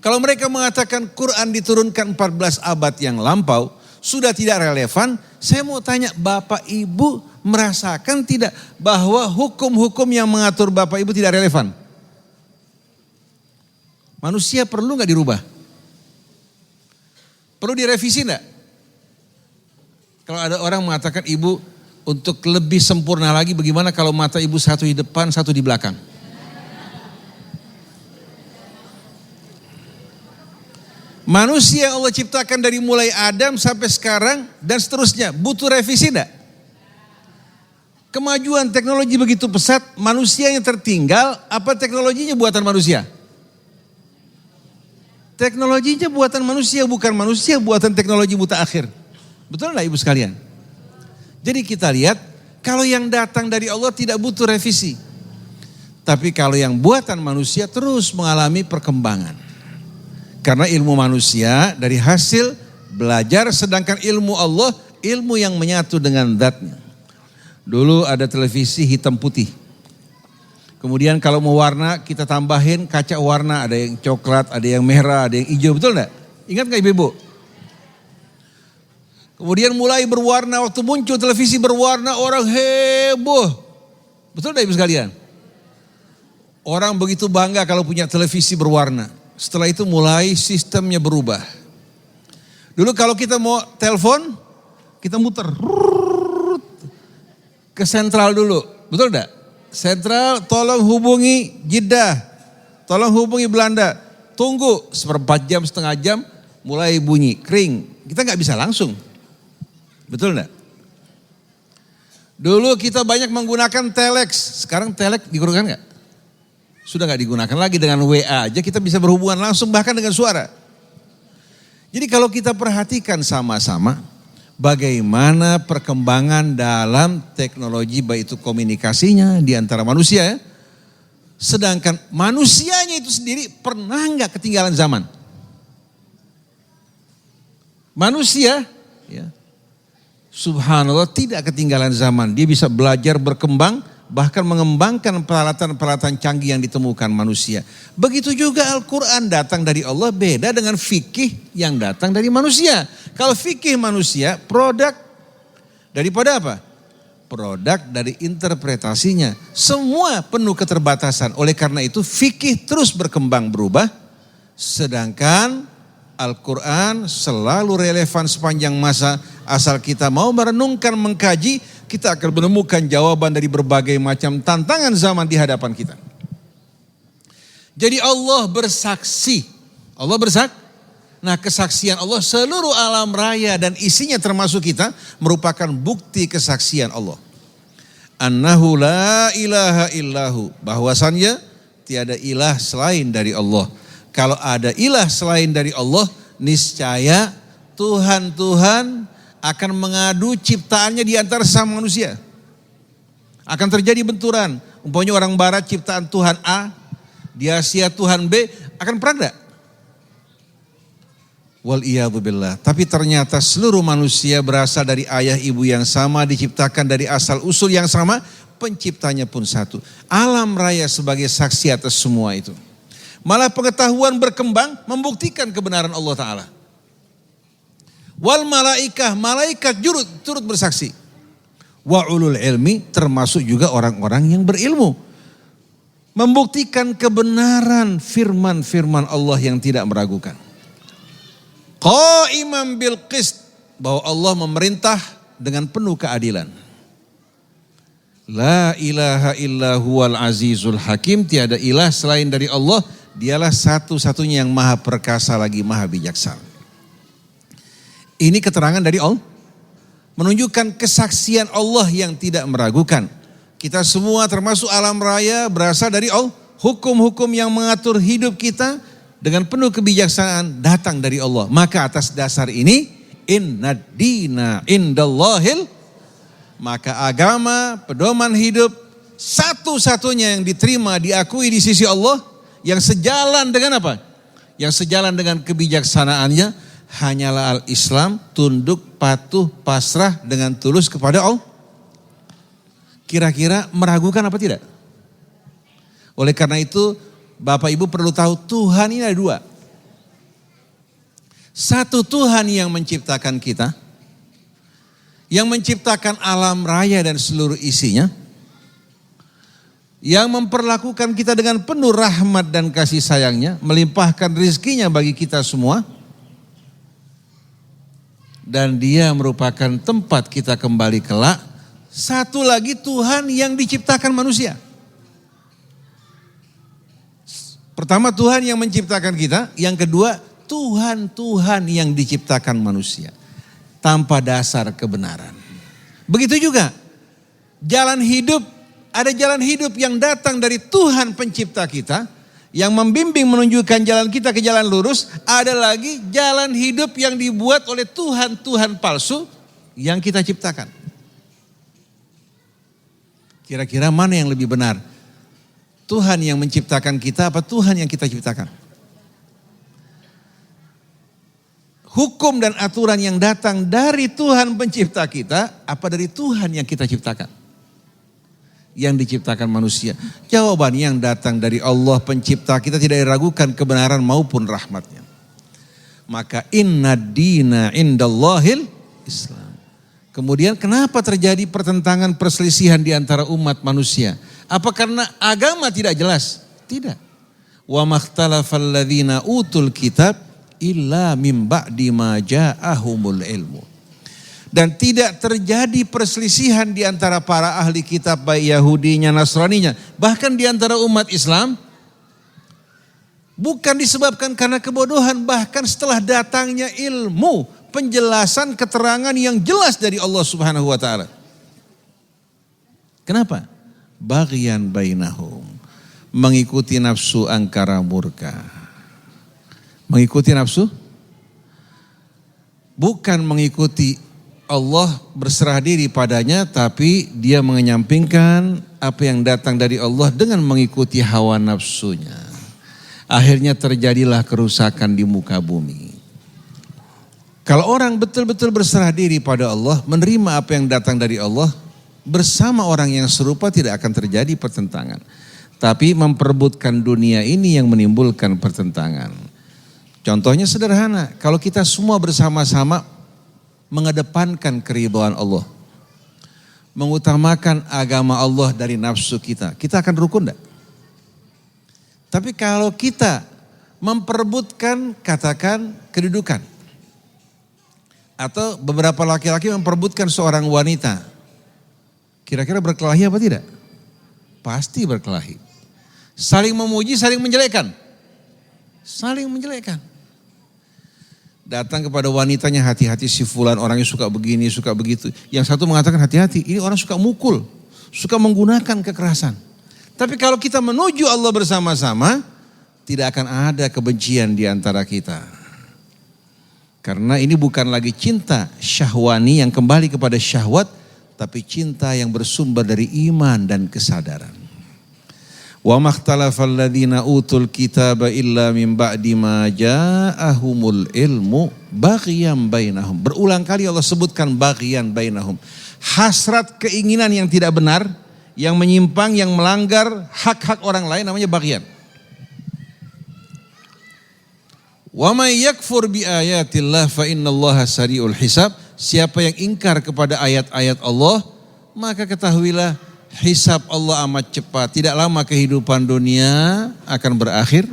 Kalau mereka mengatakan Quran diturunkan 14 abad yang lampau, sudah tidak relevan, saya mau tanya Bapak Ibu merasakan tidak bahwa hukum-hukum yang mengatur Bapak Ibu tidak relevan? Manusia perlu nggak dirubah? Perlu direvisi enggak? Kalau ada orang mengatakan Ibu untuk lebih sempurna lagi bagaimana kalau mata Ibu satu di depan, satu di belakang? Manusia yang Allah ciptakan dari mulai Adam sampai sekarang dan seterusnya, butuh revisi enggak? Kemajuan teknologi begitu pesat, manusia yang tertinggal, apa teknologinya buatan manusia? Teknologinya buatan manusia, bukan manusia buatan teknologi buta akhir. Betul enggak Ibu sekalian? Jadi kita lihat, kalau yang datang dari Allah tidak butuh revisi. Tapi kalau yang buatan manusia terus mengalami perkembangan. Karena ilmu manusia dari hasil belajar, sedangkan ilmu Allah, ilmu yang menyatu dengan zatnya. Dulu ada televisi hitam putih. Kemudian kalau mau warna kita tambahin kaca warna, ada yang coklat, ada yang merah, ada yang hijau, betul enggak? Ingat enggak Ibu? Kemudian mulai berwarna, waktu muncul televisi berwarna orang heboh. Betul enggak Ibu sekalian? Orang begitu bangga kalau punya televisi berwarna. Setelah itu mulai sistemnya berubah. Dulu kalau kita mau telepon, kita muter ke sentral dulu, betul enggak? Sentral, tolong hubungi Jeddah, tolong hubungi Belanda. Tunggu seperempat jam, setengah jam, mulai bunyi, kering. Kita nggak bisa langsung, betul enggak? Dulu kita banyak menggunakan telex, sekarang telex digunakan nggak? Sudah nggak digunakan lagi, dengan WA aja kita bisa berhubungan langsung bahkan dengan suara. Jadi kalau kita perhatikan sama-sama bagaimana perkembangan dalam teknologi baik itu komunikasinya di antara manusia ya. Sedangkan manusianya itu sendiri pernah nggak ketinggalan zaman? Manusia ya, subhanallah tidak ketinggalan zaman. Dia bisa belajar berkembang, bahkan mengembangkan peralatan-peralatan canggih yang ditemukan manusia. Begitu juga Al-Quran datang dari Allah, beda dengan fikih yang datang dari manusia. Kalau fikih manusia, produk daripada apa? Produk dari interpretasinya. Semua penuh keterbatasan. Oleh karena itu fikih terus berkembang berubah. Sedangkan Al-Quran selalu relevan sepanjang masa. Asal kita mau merenungkan, mengkaji, kita akan menemukan jawaban dari berbagai macam tantangan zaman di hadapan kita. Jadi Allah bersaksi Allah bersaksi. Nah, kesaksian Allah seluruh alam raya dan isinya termasuk kita merupakan bukti kesaksian Allah. Annahu la ilaha illahu, bahwasannya tiada ilah selain dari Allah. Kalau ada ilah selain dari Allah, niscaya Tuhan akan mengadu ciptaannya di antara sesama manusia. Akan terjadi benturan. Umpamanya orang barat ciptaan Tuhan A, di Asia Tuhan B, akan perang enggak? Wal'iyadzubillah. Tapi ternyata seluruh manusia berasal dari ayah ibu yang sama, diciptakan dari asal usul yang sama, penciptanya pun satu. Alam raya sebagai saksi atas semua itu. Malah pengetahuan berkembang membuktikan kebenaran Allah Ta'ala. Wal malaikah, malaikat turut bersaksi. Wa ulul ilmi, termasuk juga orang-orang yang berilmu. Membuktikan kebenaran firman-firman Allah yang tidak meragukan. Qa'iman bil qist, bahwa Allah memerintah dengan penuh keadilan. La ilaha illa huwal azizul hakim, tiada ilah selain dari Allah, dialah satu-satunya yang maha perkasa lagi maha bijaksana. Ini keterangan dari Allah, menunjukkan kesaksian Allah yang tidak meragukan. Kita semua termasuk alam raya berasal dari Allah. Hukum-hukum yang mengatur hidup kita dengan penuh kebijaksanaan datang dari Allah. Maka atas dasar ini, innad dina indallahil, maka agama, pedoman hidup satu-satunya yang diterima, diakui di sisi Allah, yang sejalan dengan apa? Yang sejalan dengan kebijaksanaannya, hanyalah al-Islam, tunduk, patuh, pasrah dengan tulus kepada Allah. Kira-kira meragukan apa tidak? Oleh karena itu, Bapak Ibu perlu tahu Tuhan ini ada dua. Satu Tuhan yang menciptakan kita, yang menciptakan alam raya dan seluruh isinya, yang memperlakukan kita dengan penuh rahmat dan kasih sayangnya, melimpahkan rezekinya bagi kita semua, dan dia merupakan tempat kita kembali kelak. Satu lagi Tuhan yang diciptakan manusia. Pertama Tuhan yang menciptakan kita, yang kedua Tuhan yang diciptakan manusia. Tanpa dasar kebenaran. Begitu juga jalan hidup, ada jalan hidup yang datang dari Tuhan pencipta kita, yang membimbing menunjukkan jalan kita ke jalan lurus. Ada lagi jalan hidup yang dibuat oleh Tuhan palsu yang kita ciptakan. Kira-kira mana yang lebih benar? Tuhan yang menciptakan kita apa Tuhan yang kita ciptakan? Hukum dan aturan yang datang dari Tuhan pencipta kita apa dari Tuhan yang kita ciptakan? Yang diciptakan manusia. Jawaban yang datang dari Allah pencipta kita tidak diragukan kebenaran maupun rahmatnya. Maka inna dina indallahil Islam. Kemudian kenapa terjadi pertentangan perselisihan di antara umat manusia? Apa karena agama tidak jelas? Tidak. Wa makhtalafal ladzina utul kitab illa mim ba'di ma ja'ahumul ilmu. Dan tidak terjadi perselisihan di antara para ahli kitab, baik Yahudinya, Nasraninya, bahkan di antara umat Islam, bukan disebabkan karena kebodohan, bahkan setelah datangnya ilmu, penjelasan, keterangan yang jelas dari Allah Subhanahu wa taala. Kenapa? Baghyan bainahum, mengikuti nafsu angkara murka. Mengikuti nafsu, bukan mengikuti Allah, berserah diri padanya, tapi dia mengenyampingkan apa yang datang dari Allah dengan mengikuti hawa nafsunya. Akhirnya terjadilah kerusakan di muka bumi. Kalau orang betul-betul berserah diri pada Allah, menerima apa yang datang dari Allah, bersama orang yang serupa tidak akan terjadi pertentangan. Tapi memperebutkan dunia ini yang menimbulkan pertentangan. Contohnya sederhana, kalau kita semua bersama-sama mengedepankan keridhaan Allah, mengutamakan agama Allah dari nafsu kita, kita akan rukun enggak? Tapi kalau kita memperebutkan, katakan kedudukan, atau beberapa laki-laki memperebutkan seorang wanita, kira-kira berkelahi apa tidak? Pasti berkelahi. Saling memuji, saling menjelekkan. Saling menjelekkan. Datang kepada wanitanya, hati-hati si fulan orangnya suka begini, suka begitu. Yang satu mengatakan hati-hati, ini orang suka mukul, suka menggunakan kekerasan. Tapi kalau kita menuju Allah bersama-sama, tidak akan ada kebencian di antara kita. Karena ini bukan lagi cinta syahwani yang kembali kepada syahwat, tapi cinta yang bersumber dari iman dan kesadaran. Wa makhtalafal ladzina utul kitaba illa min ba'di ma ja'ahumul ilmu baghyan bainahum. Berulang kali Allah sebutkan baghyan bainahum. Hasrat keinginan yang tidak benar, yang menyimpang, yang melanggar hak-hak orang lain namanya baghyan. Wa may yakfur bi ayatillah fa innallaha sari'ul hisab. Siapa yang ingkar kepada ayat-ayat Allah, maka ketahuilah hisab Allah amat cepat. Tidak lama kehidupan dunia akan berakhir.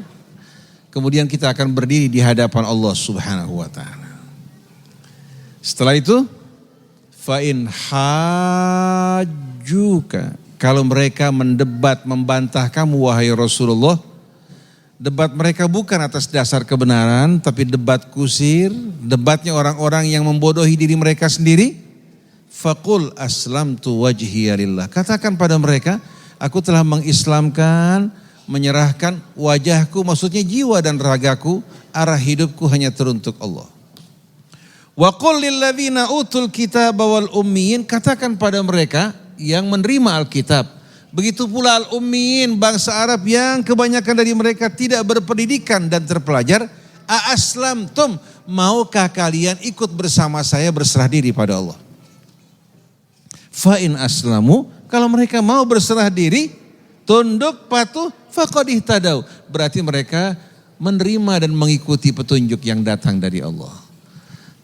Kemudian kita akan berdiri di hadapan Allah Subhanahu wa taala. Setelah itu, fa in hajjuka, kalau mereka mendebat, membantah kamu wahai Rasulullah, debat mereka bukan atas dasar kebenaran, tapi debat kusir, debatnya orang-orang yang membodohi diri mereka sendiri. Faqul aslamtu wajhiya lillah. Katakan pada mereka, aku telah mengislamkan, menyerahkan wajahku, maksudnya jiwa dan ragaku, arah hidupku hanya teruntuk Allah. Wa qul lil ladzina utul kitaba wal ummiyin, katakan pada mereka yang menerima Alkitab. Begitu pula al-ummiyin, bangsa Arab yang kebanyakan dari mereka tidak berpendidikan dan terpelajar. A aslamtum, maukah kalian ikut bersama saya berserah diri pada Allah? Fa'in aslamu, kalau mereka mau berserah diri, tunduk, patuh, faqad ihtadaw. Berarti mereka menerima dan mengikuti petunjuk yang datang dari Allah.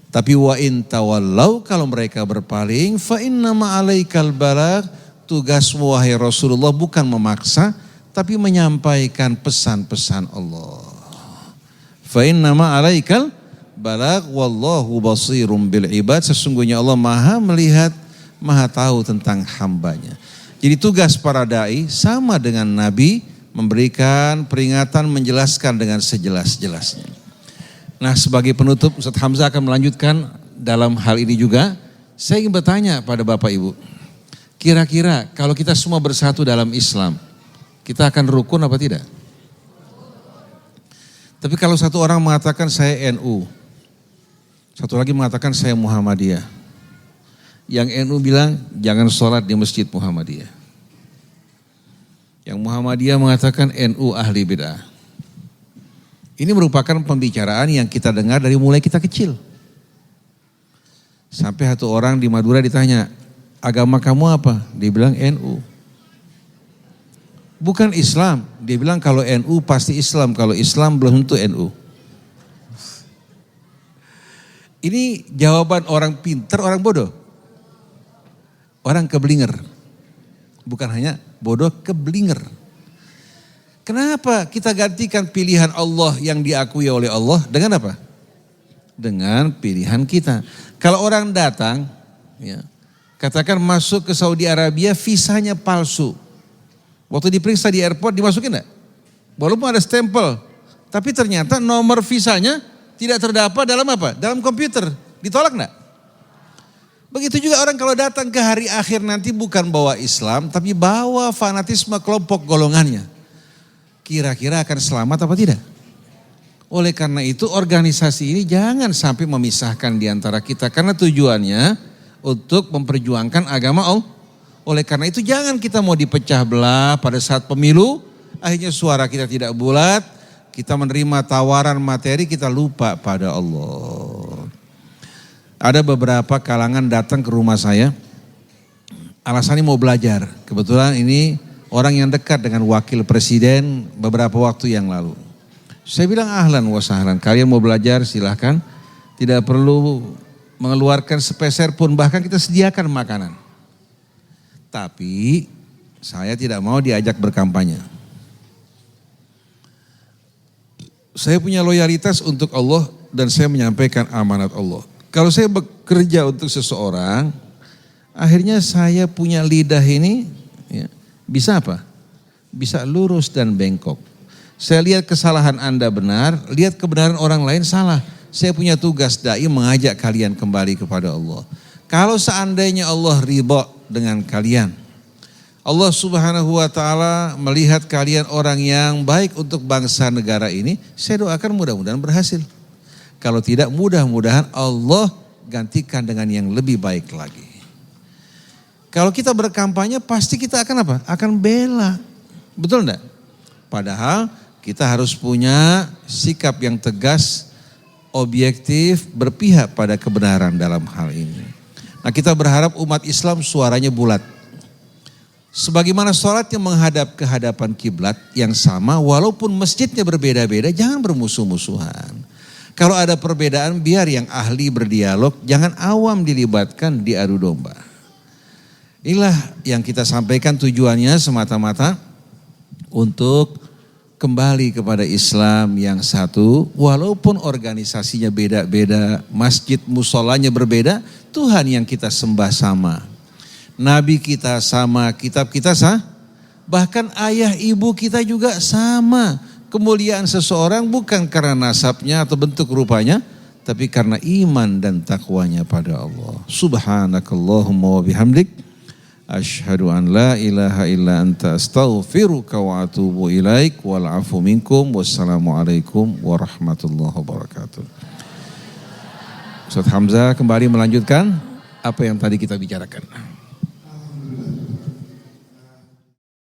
Tapi wa in tawallau, kalau mereka berpaling, fa innama alaikal balagh, tugasmu wahai Rasulullah bukan memaksa, tapi menyampaikan pesan-pesan Allah. Fa innama alaikal balagh wallahu basirum bil ibad. Sesungguhnya Allah Maha melihat, Maha tahu tentang hambanya. Jadi tugas para da'i sama dengan Nabi, memberikan peringatan, menjelaskan dengan sejelas-jelasnya. Nah, sebagai penutup Ustaz Hamzah akan melanjutkan dalam hal ini juga. Saya ingin bertanya pada Bapak Ibu, kira-kira kalau kita semua bersatu dalam Islam, kita akan rukun apa tidak? Tapi kalau satu orang mengatakan saya NU, satu lagi mengatakan saya Muhammadiyah. Yang NU bilang jangan sholat di Masjid Muhammadiyah. Yang Muhammadiyah mengatakan NU ahli bid'ah. Ini merupakan pembicaraan yang kita dengar dari mulai kita kecil. Sampai satu orang di Madura ditanya, agama kamu apa? Dia bilang NU. Bukan Islam. Dia bilang kalau NU pasti Islam, kalau Islam belum tentu NU. Ini jawaban orang pintar, orang bodoh. Orang keblinger, bukan hanya bodoh, keblinger. Kenapa kita gantikan pilihan Allah yang diakui oleh Allah dengan apa? Dengan pilihan kita. Kalau orang datang, ya, katakan masuk ke Saudi Arabia, visanya palsu. Waktu diperiksa di airport dimasukin enggak? Walaupun ada stempel, tapi ternyata nomor visanya tidak terdapat dalam apa? Dalam komputer, ditolak enggak? Begitu juga orang kalau datang ke hari akhir nanti bukan bawa Islam, tapi bawa fanatisme kelompok golongannya. Kira-kira akan selamat apa tidak? Oleh karena itu organisasi ini jangan sampai memisahkan di antara kita. Karena tujuannya untuk memperjuangkan agama Allah. Oleh karena itu jangan kita mau dipecah belah pada saat pemilu. Akhirnya suara kita tidak bulat. Kita menerima tawaran materi, kita lupa pada Allah. Ada beberapa kalangan datang ke rumah saya, alasannya mau belajar. Kebetulan ini orang yang dekat dengan wakil presiden beberapa waktu yang lalu. Saya bilang ahlan wa sahlan, kalian mau belajar silahkan. Tidak perlu mengeluarkan sepeser pun, bahkan kita sediakan makanan. Tapi saya tidak mau diajak berkampanye. Saya punya loyalitas untuk Allah dan saya menyampaikan amanat Allah. Kalau saya bekerja untuk seseorang, akhirnya saya punya lidah ini ya, bisa apa? Bisa lurus dan bengkok. Saya lihat kesalahan Anda benar, lihat kebenaran orang lain salah. Saya punya tugas dai mengajak kalian kembali kepada Allah. Kalau seandainya Allah ridha dengan kalian, Allah Subhanahu wa taala melihat kalian orang yang baik untuk bangsa negara ini, saya doakan mudah-mudahan berhasil. Kalau tidak, mudah-mudahan Allah gantikan dengan yang lebih baik lagi. Kalau kita berkampanye pasti kita akan apa? Akan bela. Betul enggak? Padahal kita harus punya sikap yang tegas, objektif, berpihak pada kebenaran dalam hal ini. Nah, kita berharap umat Islam suaranya bulat. Sebagaimana sholat yang menghadap ke hadapan kiblat yang sama, walaupun masjidnya berbeda-beda, jangan bermusuh-musuhan. Kalau ada perbedaan, biar yang ahli berdialog, jangan awam dilibatkan di adu domba. Inilah yang kita sampaikan, tujuannya semata-mata untuk kembali kepada Islam yang satu, walaupun organisasinya beda-beda, masjid musolanya berbeda, Tuhan yang kita sembah sama. Nabi kita sama, kitab kita sama, bahkan ayah ibu kita juga sama. Kemuliaan seseorang bukan karena nasabnya atau bentuk rupanya, tapi karena iman dan takwanya pada Allah. Subhanakallahumma wa bihamdik, asyhadu an la ilaha illa anta astaghfiruka wa atubu ilaik, wal afu minkum, wassalamualaikum warahmatullahi wabarakatuh. Ustaz Hamzah kembali melanjutkan apa yang tadi kita bicarakan.